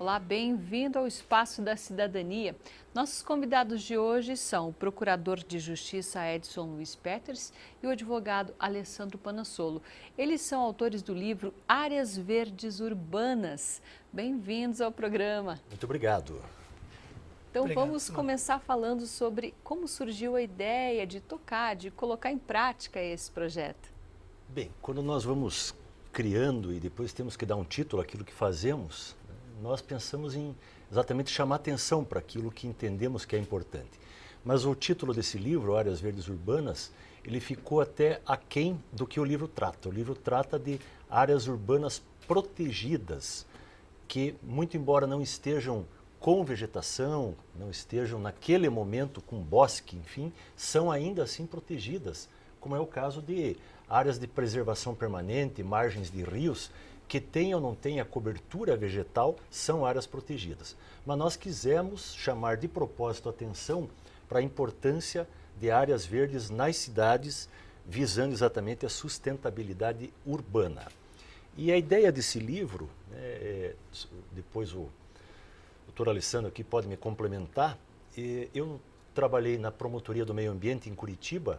Olá, bem-vindo ao Espaço da Cidadania. Nossos convidados de hoje são o Procurador de Justiça Edson Luiz Peters e o advogado Alessandro Panassolo. Eles são autores do livro Áreas Verdes Urbanas. Bem-vindos ao programa. Muito obrigado. Então Obrigado, vamos Simone. começar falando sobre como surgiu a ideia de tocar, de colocar em prática esse projeto. Bem, quando nós vamos criando e depois temos que dar um título àquilo que fazemos, nós pensamos em exatamente chamar atenção para aquilo que entendemos que é importante. Mas o título desse livro, Áreas Verdes Urbanas, ele ficou até aquém do que o livro trata. O livro trata de áreas urbanas protegidas, que, muito embora não estejam com vegetação, não estejam naquele momento com bosque, enfim, são ainda assim protegidas, como é o caso de áreas de preservação permanente, margens de rios, que tenha ou não tenha cobertura vegetal, são áreas protegidas. Mas nós quisemos chamar de propósito a atenção para a importância de áreas verdes nas cidades, visando exatamente a sustentabilidade urbana. E a ideia desse livro, depois o doutor Alessandro aqui pode me complementar, eu trabalhei na Promotoria do Meio Ambiente em Curitiba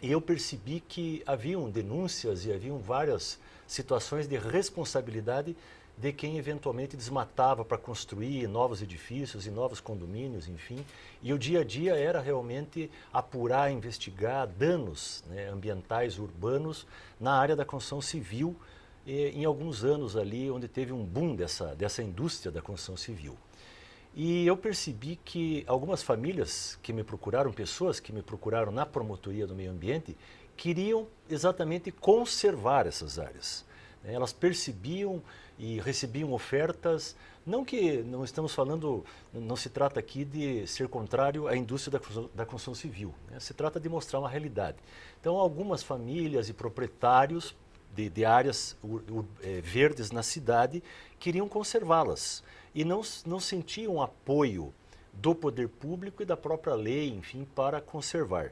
e eu percebi que haviam denúncias e haviam várias situações de responsabilidade de quem eventualmente desmatava para construir novos edifícios e novos condomínios, enfim. E o dia a dia era realmente apurar, investigar danos, ambientais, urbanos, na área da construção civil, em alguns anos ali onde teve um boom dessa indústria da construção civil. E eu percebi que algumas famílias que me procuraram, pessoas que me procuraram na Promotoria do Meio Ambiente, queriam exatamente conservar essas áreas. Elas percebiam e recebiam ofertas, não que não estamos falando, não se trata aqui de ser contrário à indústria da construção civil, se trata de mostrar uma realidade. Então, algumas famílias e proprietários de áreas verdes na cidade queriam conservá-las e não sentiam apoio do poder público e da própria lei, enfim, para conservar.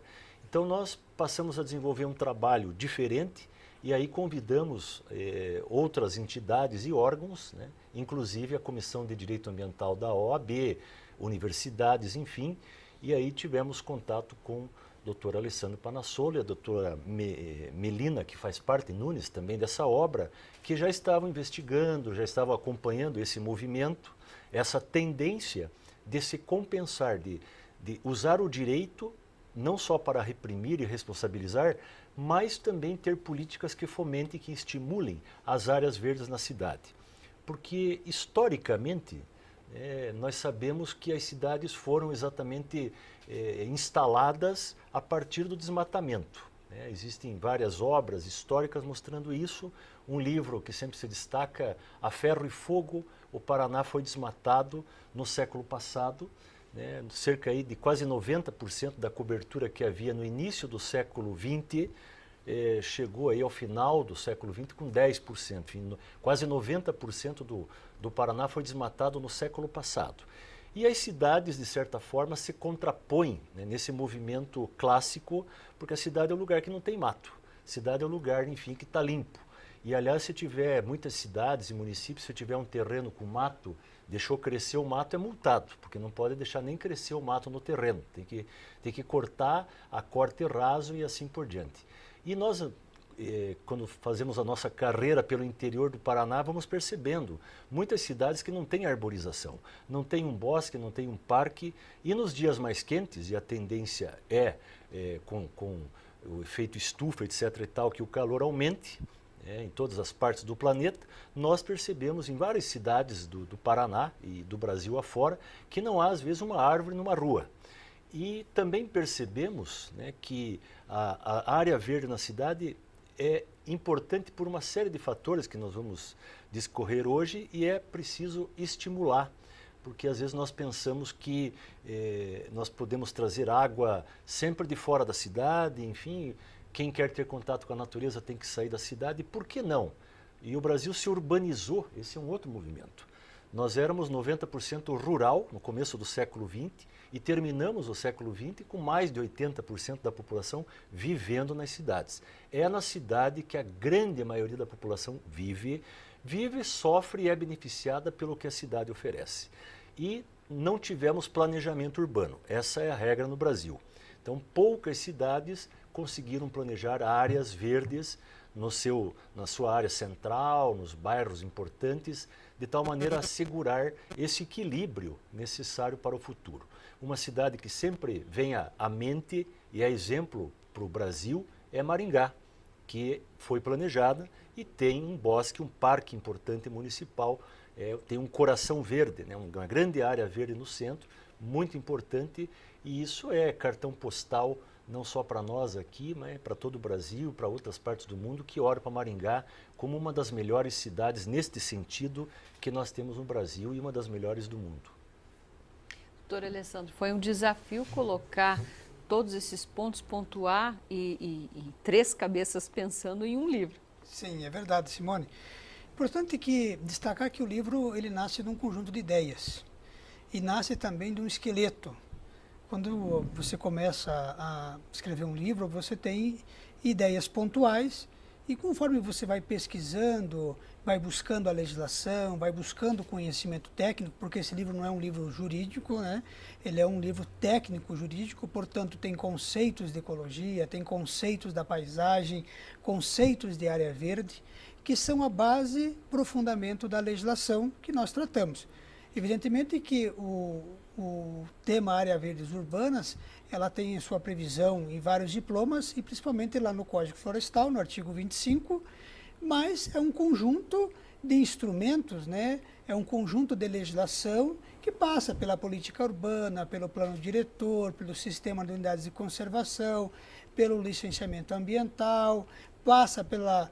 Então nós passamos a desenvolver um trabalho diferente e aí convidamos outras entidades e órgãos, inclusive a Comissão de Direito Ambiental da OAB, universidades, enfim, e aí tivemos contato com o doutor Alessandro Panassolo e a doutora Melina, que faz parte, Nunes, também dessa obra, que já estavam investigando, já estavam acompanhando esse movimento, essa tendência de se compensar, de usar o direito não só para reprimir e responsabilizar, mas também ter políticas que fomentem e que estimulem as áreas verdes na cidade. Porque, historicamente, nós sabemos que as cidades foram exatamente instaladas a partir do desmatamento. Existem várias obras históricas mostrando isso. Um livro que sempre se destaca, A Ferro e Fogo, o Paraná foi desmatado no século passado. Cerca aí de quase 90% da cobertura que havia no início do século XX, chegou aí ao final do século XX com 10%. Enfim, quase 90% do Paraná foi desmatado no século passado. E as cidades, de certa forma, se contrapõem nesse movimento clássico, porque a cidade é um lugar que não tem mato. A cidade é um lugar, enfim, que está limpo. E, aliás, se tiver muitas cidades e municípios, se tiver um terreno com mato, deixou crescer o mato, é multado, porque não pode deixar nem crescer o mato no terreno. Tem que cortar a corte raso e assim por diante. E nós, quando fazemos a nossa carreira pelo interior do Paraná, vamos percebendo muitas cidades que não têm arborização, não tem um bosque, não tem um parque, e nos dias mais quentes, e a tendência com o efeito estufa, etc. e tal, que o calor aumente, em todas as partes do planeta, nós percebemos em várias cidades do Paraná e do Brasil afora que não há, às vezes, uma árvore numa rua. E também percebemos que a área verde na cidade é importante por uma série de fatores que nós vamos discorrer hoje e é preciso estimular, porque às vezes nós pensamos que nós podemos trazer água sempre de fora da cidade, enfim, quem quer ter contato com a natureza tem que sair da cidade, por que não? E o Brasil se urbanizou, esse é um outro movimento. Nós éramos 90% rural no começo do século XX e terminamos o século XX com mais de 80% da população vivendo nas cidades. É na cidade que a grande maioria da população vive vive, sofre e é beneficiada pelo que a cidade oferece. E não tivemos planejamento urbano, essa é a regra no Brasil. Então, poucas cidades conseguiram planejar áreas verdes na sua área central, nos bairros importantes, de tal maneira a assegurar esse equilíbrio necessário para o futuro. Uma cidade que sempre vem à mente e é exemplo para o Brasil é Maringá, que foi planejada e tem um bosque, um parque importante municipal, tem um coração verde, né, uma grande área verde no centro, muito importante, e isso é cartão postal não só para nós aqui, mas para todo o Brasil, para outras partes do mundo, que olham para Maringá como uma das melhores cidades neste sentido que nós temos no Brasil e uma das melhores do mundo. Doutor Alessandro, foi um desafio colocar todos esses pontos, pontuar e três cabeças pensando em um livro. Sim, é verdade, Simone. Importante destacar que o livro ele nasce de um conjunto de ideias e nasce também de um esqueleto. Quando você começa a escrever um livro, você tem ideias pontuais e conforme você vai pesquisando, vai buscando a legislação, vai buscando conhecimento técnico, porque esse livro não é um livro jurídico, né? Ele é um livro técnico jurídico, portanto tem conceitos de ecologia, tem conceitos da paisagem, conceitos de área verde, que são a base para o fundamento da legislação que nós tratamos. Evidentemente que o tema área verdes urbanas, ela tem a sua previsão em vários diplomas e principalmente lá no Código Florestal, no artigo 25, mas é um conjunto de instrumentos, né? É um conjunto de legislação que passa pela política urbana, pelo plano diretor, pelo sistema de unidades de conservação, pelo licenciamento ambiental, passa pela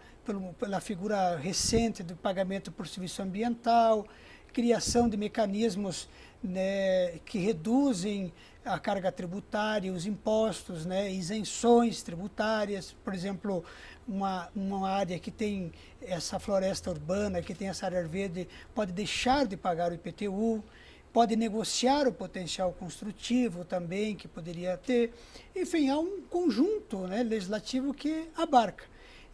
figura recente do pagamento por serviço ambiental, criação de mecanismos, né, que reduzem a carga tributária, os impostos, né, isenções tributárias. Por exemplo, uma área que tem essa floresta urbana, que tem essa área verde, pode deixar de pagar o IPTU, pode negociar o potencial construtivo também, que poderia ter. Enfim, há um conjunto, né, legislativo que abarca.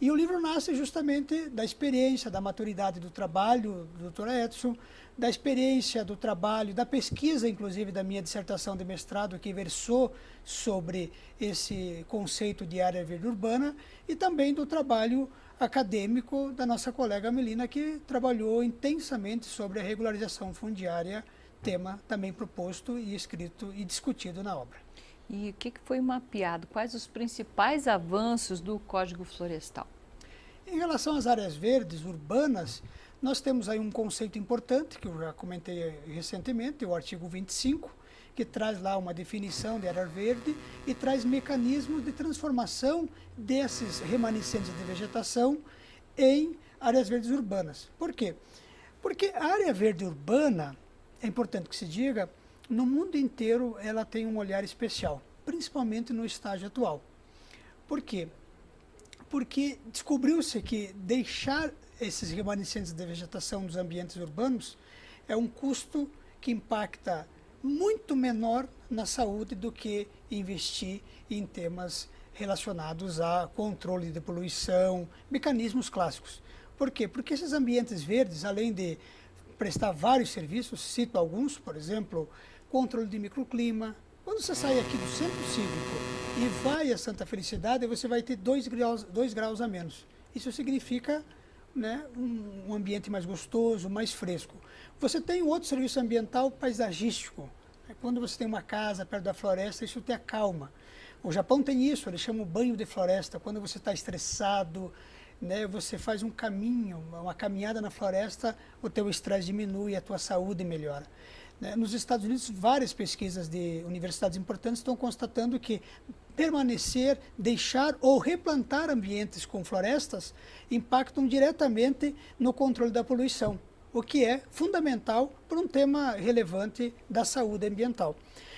E o livro nasce justamente da experiência, da maturidade do trabalho do Dr. Edson, da experiência do trabalho, da pesquisa, inclusive, da minha dissertação de mestrado, que versou sobre esse conceito de área verde urbana, e também do trabalho acadêmico da nossa colega Melina, que trabalhou intensamente sobre a regularização fundiária, tema também proposto e escrito e discutido na obra. E o que foi mapeado? Quais os principais avanços do Código Florestal? Em relação às áreas verdes urbanas, nós temos aí um conceito importante, que eu já comentei recentemente, o artigo 25, que traz lá uma definição de área verde e traz mecanismos de transformação desses remanescentes de vegetação em áreas verdes urbanas. Por quê? Porque a área verde urbana, é importante que se diga, no mundo inteiro ela tem um olhar especial, principalmente no estágio atual. Por quê? Porque descobriu-se que deixar esses remanescentes de vegetação nos ambientes urbanos é um custo que impacta muito menor na saúde do que investir em temas relacionados a controle de poluição, mecanismos clássicos. Por quê? Porque esses ambientes verdes, além de prestar vários serviços, cito alguns, por exemplo, controle de microclima. Quando você sai aqui do centro cívico e vai a Santa Felicidade, você vai ter 2 graus a menos. Isso significa, né, um ambiente mais gostoso, mais fresco. Você tem outro serviço ambiental paisagístico. Quando você tem uma casa perto da floresta, isso te acalma. O Japão tem isso, eles chamam banho de floresta. Quando você está estressado, né, você faz um caminho, uma caminhada na floresta, o teu estresse diminui, a tua saúde melhora. Nos Estados Unidos, várias pesquisas de universidades importantes estão constatando que permanecer, deixar ou replantar ambientes com florestas impactam diretamente no controle da poluição, o que é fundamental para um tema relevante da saúde ambiental.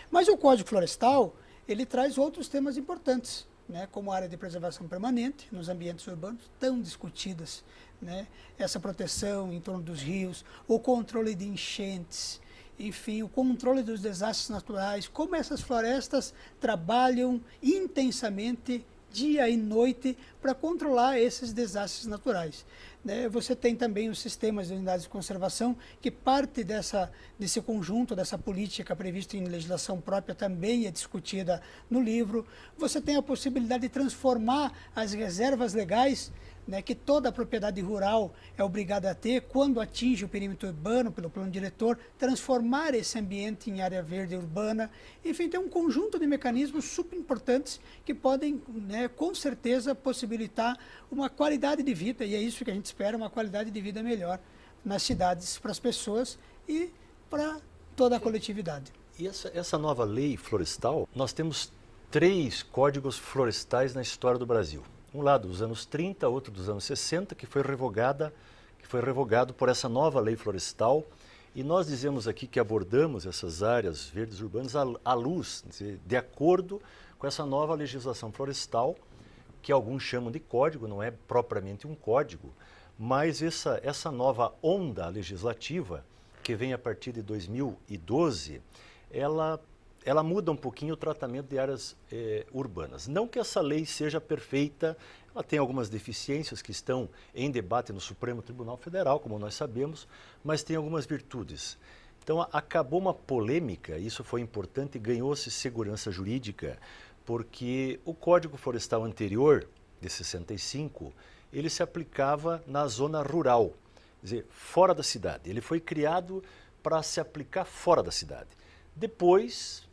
Mas o Código Florestal, ele traz outros temas importantes, né, como a área de preservação permanente nos ambientes urbanos, tão discutidas, né, essa proteção em torno dos rios, o controle de enchentes, enfim, o controle dos desastres naturais, como essas florestas trabalham intensamente dia e noite para controlar esses desastres naturais. né, você tem também os sistemas de unidades de conservação, que parte desse conjunto, dessa política prevista em legislação própria também é discutida no livro. Você tem a possibilidade de transformar as reservas legais, né, que toda a propriedade rural é obrigada a ter quando atinge o perímetro urbano pelo plano diretor, transformar esse ambiente em área verde urbana. Enfim, tem um conjunto de mecanismos super importantes que podem, né, com certeza, possibilitar uma qualidade de vida, e é isso que a gente espera, uma qualidade de vida melhor nas cidades para as pessoas e para toda a coletividade. E essa nova lei florestal, nós temos 3 códigos florestais na história do Brasil. Um lado dos anos 30, outro dos anos 60, que foi revogado por essa nova lei florestal. E nós dizemos aqui que abordamos essas áreas verdes urbanas à luz, de acordo com essa nova legislação florestal, que alguns chamam de código, não é propriamente um código, mas essa nova onda legislativa, que vem a partir de 2012, ela muda um pouquinho o tratamento de áreas urbanas. Não que essa lei seja perfeita, ela tem algumas deficiências que estão em debate no Supremo Tribunal Federal, como nós sabemos, mas tem algumas virtudes. Então acabou uma polêmica, isso foi importante, ganhou-se segurança jurídica, porque o Código Florestal anterior, de 65, ele se aplicava na zona rural, quer dizer, fora da cidade. Ele foi criado para se aplicar fora da cidade. Depois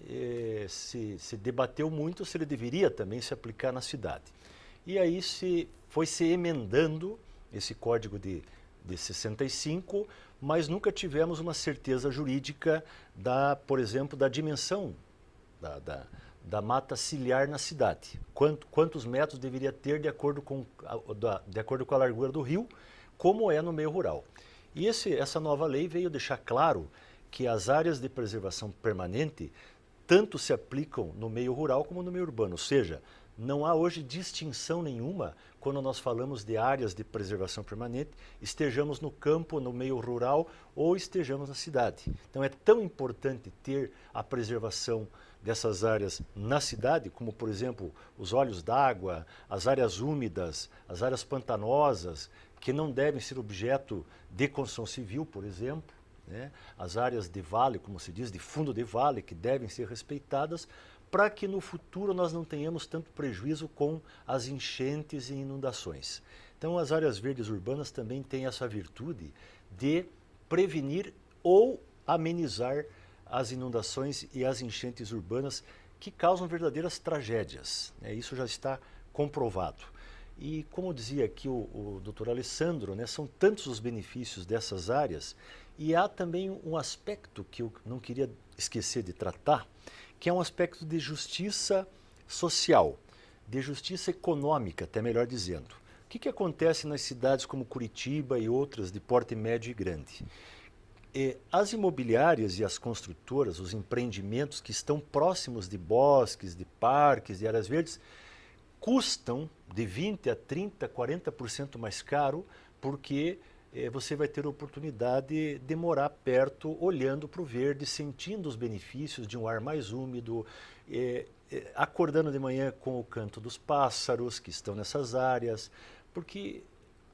se debateu muito se ele deveria também se aplicar na cidade. E aí foi se emendando esse código de 65, mas nunca tivemos uma certeza jurídica, por exemplo, da dimensão da mata ciliar na cidade. Quantos metros deveria ter de acordo com a largura do rio, como é no meio rural. E essa nova lei veio deixar claro que as áreas de preservação permanente tanto se aplicam no meio rural como no meio urbano, ou seja, não há hoje distinção nenhuma quando nós falamos de áreas de preservação permanente, estejamos no campo, no meio rural ou estejamos na cidade. Então é tão importante ter a preservação dessas áreas na cidade, como por exemplo os olhos d'água, as áreas úmidas, as áreas pantanosas, que não devem ser objeto de construção civil, por exemplo, né? As áreas de vale, como se diz, de fundo de vale, que devem ser respeitadas, para que no futuro nós não tenhamos tanto prejuízo com as enchentes e inundações. Então as áreas verdes urbanas também têm essa virtude de prevenir ou amenizar as inundações e as enchentes urbanas que causam verdadeiras tragédias, né? Isso já está comprovado. E como dizia aqui o doutor Alessandro, né, são tantos os benefícios dessas áreas, e há também um aspecto que eu não queria esquecer de tratar, que é um aspecto de justiça social, de justiça econômica, até melhor dizendo. O que acontece nas cidades como Curitiba e outras de porte médio e grande? As imobiliárias e as construtoras, os empreendimentos que estão próximos de bosques, de parques, de áreas verdes, custam de 20% a 30%, 40% mais caro, porque você vai ter a oportunidade de morar perto, olhando para o verde, sentindo os benefícios de um ar mais úmido, acordando de manhã com o canto dos pássaros que estão nessas áreas, porque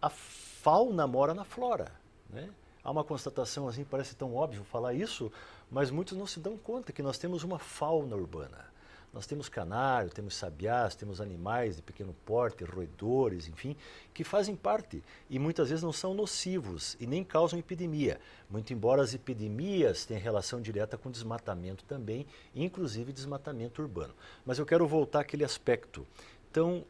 a fauna mora na flora, né? Há uma constatação assim, parece tão óbvio falar isso, mas muitos não se dão conta que nós temos uma fauna urbana. Nós temos canário, temos sabiás, temos animais de pequeno porte, roedores, enfim, que fazem parte e muitas vezes não são nocivos e nem causam epidemia. Muito embora as epidemias tenham relação direta com desmatamento também, inclusive desmatamento urbano. Mas eu quero voltar àquele aspecto. Então,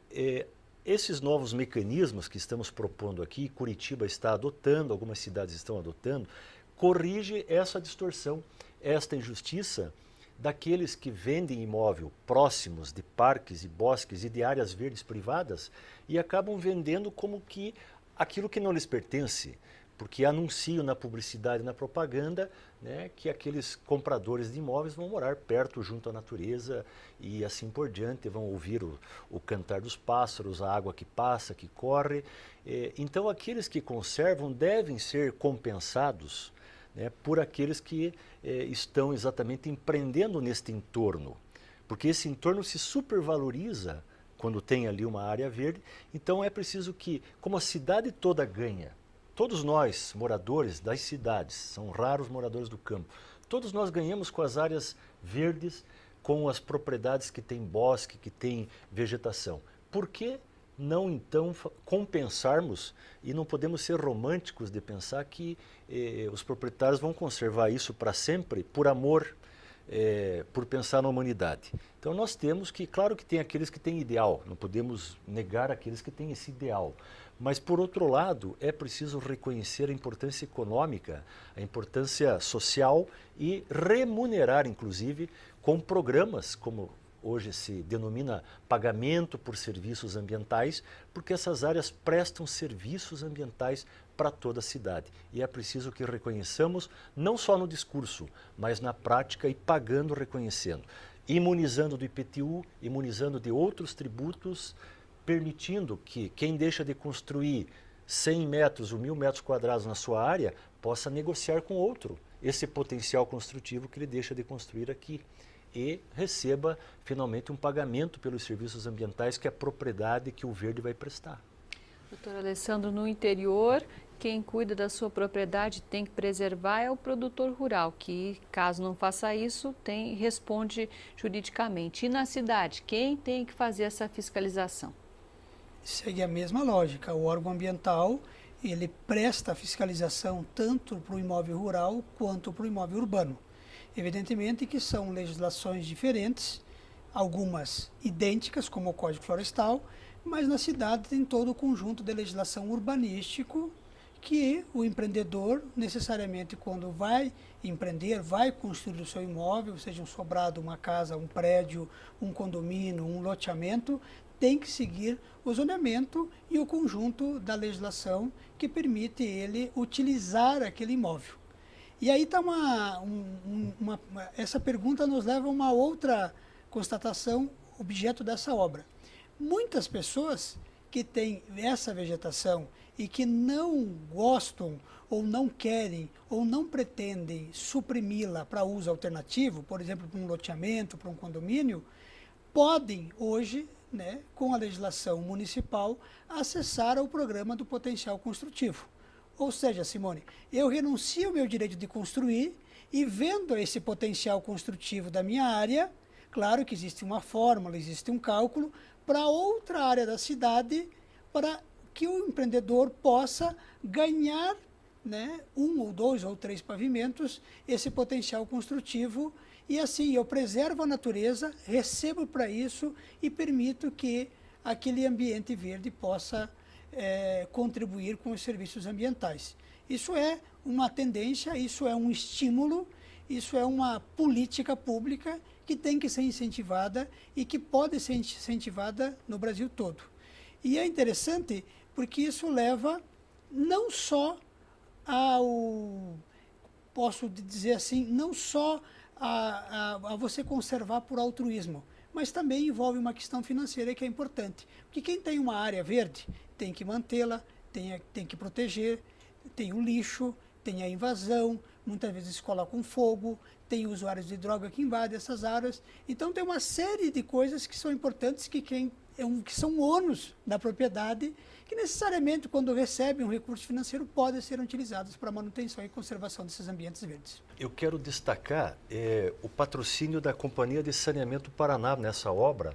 esses novos mecanismos que estamos propondo aqui, Curitiba está adotando, algumas cidades estão adotando, corrige essa distorção, esta injustiça daqueles que vendem imóvel próximos de parques e bosques e de áreas verdes privadas e acabam vendendo como que aquilo que não lhes pertence, porque anunciam na publicidade e na propaganda, né, que aqueles compradores de imóveis vão morar perto, junto à natureza e assim por diante, vão ouvir o cantar dos pássaros, a água que passa, que corre. Então aqueles que conservam devem ser compensados, né, por aqueles que estão exatamente empreendendo neste entorno, porque esse entorno se supervaloriza quando tem ali uma área verde. Então é preciso que, como a cidade toda ganha todos nós, moradores das cidades, são raros moradores do campo, todos nós ganhamos com as áreas verdes, com as propriedades que têm bosque, que têm vegetação. Por que não, então, compensarmos, e não podemos ser românticos de pensar que os proprietários vão conservar isso para sempre por amor, por pensar na humanidade. Então nós temos que, claro que tem aqueles que têm ideal, não podemos negar aqueles que têm esse ideal, mas por outro lado é preciso reconhecer a importância econômica, a importância social e remunerar inclusive com programas como hoje se denomina pagamento por serviços ambientais, porque essas áreas prestam serviços ambientais para toda a cidade. E é preciso que reconheçamos, não só no discurso, mas na prática e pagando, reconhecendo. Imunizando do IPTU, imunizando de outros tributos, permitindo que quem deixa de construir 100 metros ou 1.000 metros quadrados na sua área, possa negociar com outro esse potencial construtivo que ele deixa de construir aqui. E receba finalmente um pagamento pelos serviços ambientais que a propriedade, que o verde vai prestar. Doutor Alessandro, no interior, quem cuida da sua propriedade tem que preservar é o produtor rural, que caso não faça isso, responde juridicamente. E na cidade, quem tem que fazer essa fiscalização? Segue a mesma lógica. O órgão ambiental, ele presta a fiscalização tanto para o imóvel rural quanto para o imóvel urbano. Evidentemente que são legislações diferentes, algumas idênticas, como o Código Florestal, mas na cidade tem todo o conjunto de legislação urbanístico que o empreendedor, necessariamente, quando vai empreender, vai construir o seu imóvel, seja um sobrado, uma casa, um prédio, um condomínio, um loteamento, tem que seguir o zoneamento e o conjunto da legislação que permite ele utilizar aquele imóvel. E aí está essa pergunta nos leva a uma outra constatação, objeto dessa obra. Muitas pessoas que têm essa vegetação e que não gostam ou não querem ou não pretendem suprimi-la para uso alternativo, por exemplo, para um loteamento, para um condomínio, podem hoje, né, com a legislação municipal, acessar ao programa do potencial construtivo. Ou seja, Simone, eu renuncio ao meu direito de construir e vendo esse potencial construtivo da minha área, claro que existe uma fórmula, existe um cálculo, para outra área da cidade, para que o empreendedor possa ganhar, né, 1 ou 2 ou 3 pavimentos, esse potencial construtivo, e assim eu preservo a natureza, recebo para isso e permito que aquele ambiente verde possa contribuir com os serviços ambientais. Isso é uma tendência, isso é um estímulo, isso é uma política pública que tem que ser incentivada e que pode ser incentivada no Brasil todo. E é interessante porque isso leva não só posso dizer assim, não só a você conservar por altruísmo, mas também envolve uma questão financeira que é importante. Porque quem tem uma área verde tem que mantê-la, tem que proteger, tem o lixo, tem a invasão, muitas vezes colocam fogo, tem usuários de droga que invadem essas áreas. Então tem uma série de coisas que são importantes, que são ônus da propriedade, que necessariamente quando recebem um recurso financeiro podem ser utilizados para a manutenção e conservação desses ambientes verdes. Eu quero destacar o patrocínio da Companhia de Saneamento Paraná nessa obra.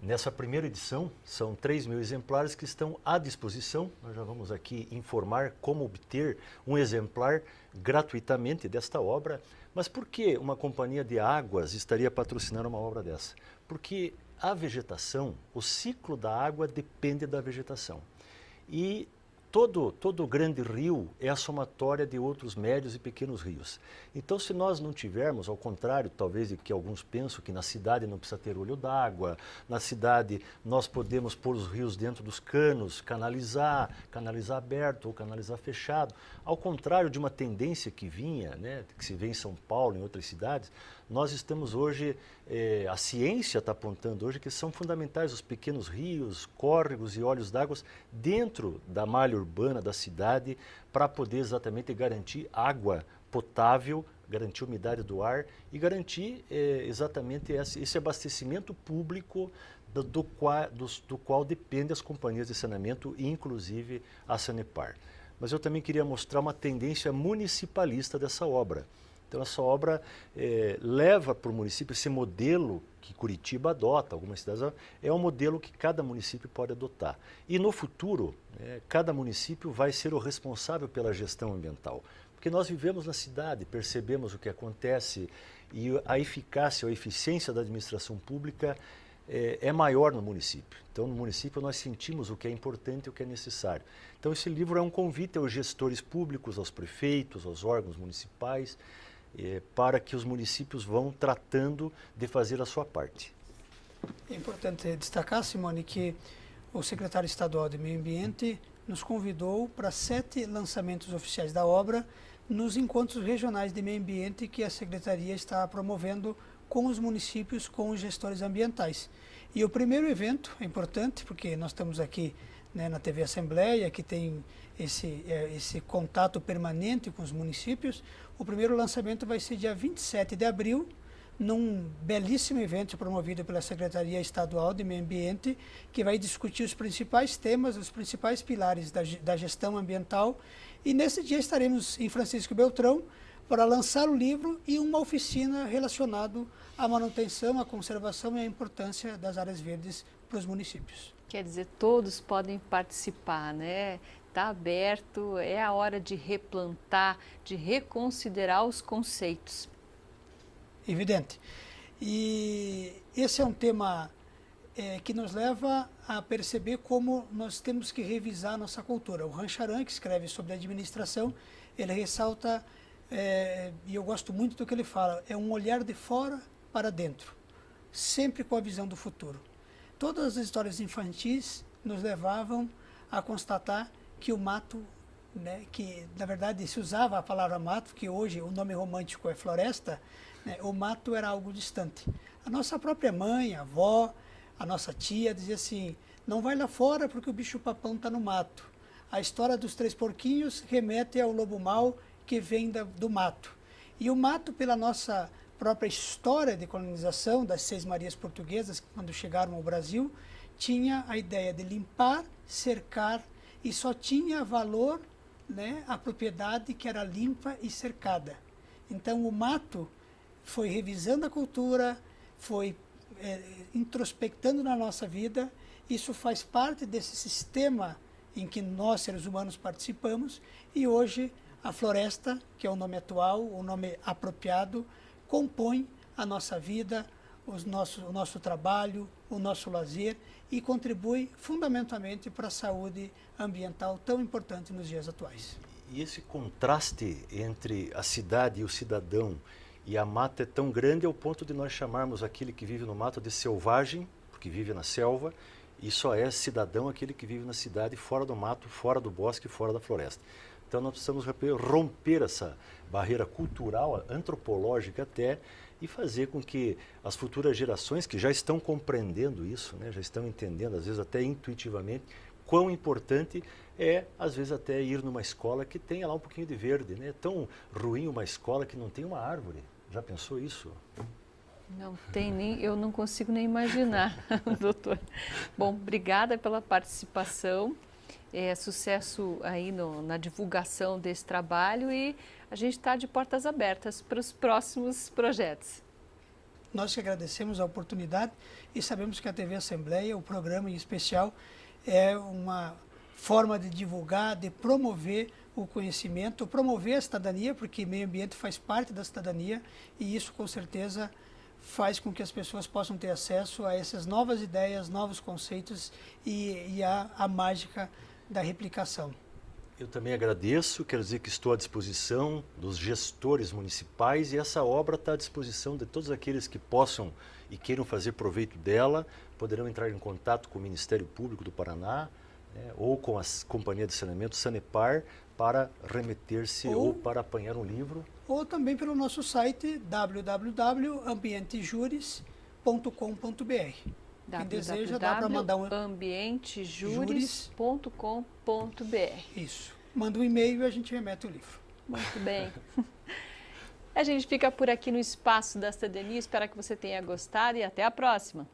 Nessa primeira edição, são 3.000 exemplares que estão à disposição. Nós já vamos aqui informar como obter um exemplar gratuitamente desta obra. Mas por que uma companhia de águas estaria patrocinando uma obra dessa? Porque a vegetação, o ciclo da água depende da vegetação. E todo grande rio é a somatória de outros médios e pequenos rios. Então, se nós não tivermos, ao contrário, talvez de que alguns pensam que na cidade não precisa ter olho d'água, na cidade nós podemos pôr os rios dentro dos canos, canalizar aberto ou canalizar fechado. Ao contrário de uma tendência que vinha, né, que se vê em São Paulo, em outras cidades, nós estamos hoje, a ciência está apontando hoje que são fundamentais os pequenos rios, córregos e olhos d'água dentro da malha urbana da cidade para poder exatamente garantir água potável, garantir umidade do ar e garantir exatamente esse abastecimento público do qual dependem as companhias de saneamento, inclusive a Sanepar. mas eu também queria mostrar uma tendência municipalista dessa obra. Então, essa obra leva para o município esse modelo que Curitiba adota, algumas cidades, é um modelo que cada município pode adotar. E no futuro, cada município vai ser o responsável pela gestão ambiental. Porque nós vivemos na cidade, percebemos o que acontece e a eficácia ou a eficiência da administração pública é maior no município. Então, no município, nós sentimos o que é importante e o que é necessário. Então, esse livro é um convite aos gestores públicos, aos prefeitos, aos órgãos municipais, para que os municípios vão tratando de fazer a sua parte. É importante destacar, Simone, que o secretário estadual de Meio Ambiente nos convidou para 7 lançamentos oficiais da obra nos encontros regionais de meio ambiente que a Secretaria está promovendo com os municípios, com os gestores ambientais. E o primeiro evento é importante, porque nós estamos aqui, né, na TV Assembleia, que tem esse contato permanente com os municípios. O primeiro lançamento vai ser dia 27 de abril, num belíssimo evento promovido pela Secretaria Estadual de Meio Ambiente, que vai discutir os principais temas, os principais pilares da gestão ambiental. E nesse dia estaremos em Francisco Beltrão para lançar o livro e uma oficina relacionada à manutenção, à conservação e à importância das áreas verdes para os municípios. Quer dizer, todos podem participar, né? Está aberto, é a hora de replantar, de reconsiderar os conceitos. Evidente. E esse é um tema que nos leva a perceber como nós temos que revisar a nossa cultura. O Rancharan, que escreve sobre administração, ele ressalta, e eu gosto muito do que ele fala, é um olhar de fora para dentro, sempre com a visão do futuro. Todas as histórias infantis nos levavam a constatar que o mato, né, que na verdade se usava a palavra mato, que hoje o nome romântico é floresta, né, o mato era algo distante. A nossa própria mãe, a avó, a nossa tia dizia assim, não vai lá fora porque o bicho-papão está no mato. A história dos 3 porquinhos remete ao lobo mau que vem do mato. E o mato, pela nossa própria história de colonização das 6 Marias portuguesas, quando chegaram ao Brasil, tinha a ideia de limpar, cercar, e só tinha valor, né, a propriedade que era limpa e cercada. Então o mato foi revisando a cultura, foi introspectando na nossa vida. Isso faz parte desse sistema em que nós, seres humanos, participamos, e hoje a floresta, que é o nome atual, o nome apropriado, compõe a nossa vida, o nosso trabalho, o nosso lazer, e contribui fundamentalmente para a saúde ambiental tão importante nos dias atuais. E esse contraste entre a cidade e o cidadão e a mata é tão grande ao ponto de nós chamarmos aquele que vive no mato de selvagem, porque vive na selva, e só é cidadão aquele que vive na cidade, fora do mato, fora do bosque, fora da floresta. Então nós precisamos romper essa barreira cultural, antropológica até, e fazer com que as futuras gerações que já estão compreendendo isso, né, já estão entendendo, às vezes até intuitivamente, quão importante é, às vezes, até ir numa escola que tenha lá um pouquinho de verde. Né? É tão ruim uma escola que não tem uma árvore. Já pensou isso? Não tem nem, eu não consigo nem imaginar, doutor. Bom, obrigada pela participação. Sucesso aí na divulgação desse trabalho, e a gente está de portas abertas para os próximos projetos. Nós que agradecemos a oportunidade e sabemos que a TV Assembleia, o programa em especial, é uma forma de divulgar, de promover o conhecimento, promover a cidadania, porque meio ambiente faz parte da cidadania, e isso com certeza faz com que as pessoas possam ter acesso a essas novas ideias, novos conceitos e a mágica da replicação. Eu também agradeço, quero dizer que estou à disposição dos gestores municipais, e essa obra está à disposição de todos aqueles que possam e queiram fazer proveito dela. Poderão entrar em contato com o Ministério Público do Paraná, né, ou com a Companhia de Saneamento Sanepar, para remeter-se ou para apanhar um livro. Ou também pelo nosso site www.ambientejures.com.br. Quem deseja, dá para mandar um ambientejures.com.br. Isso. Manda um e-mail e a gente remete o livro. Muito bem. A gente fica por aqui no Espaço da Cidadania. Espero que você tenha gostado e até a próxima.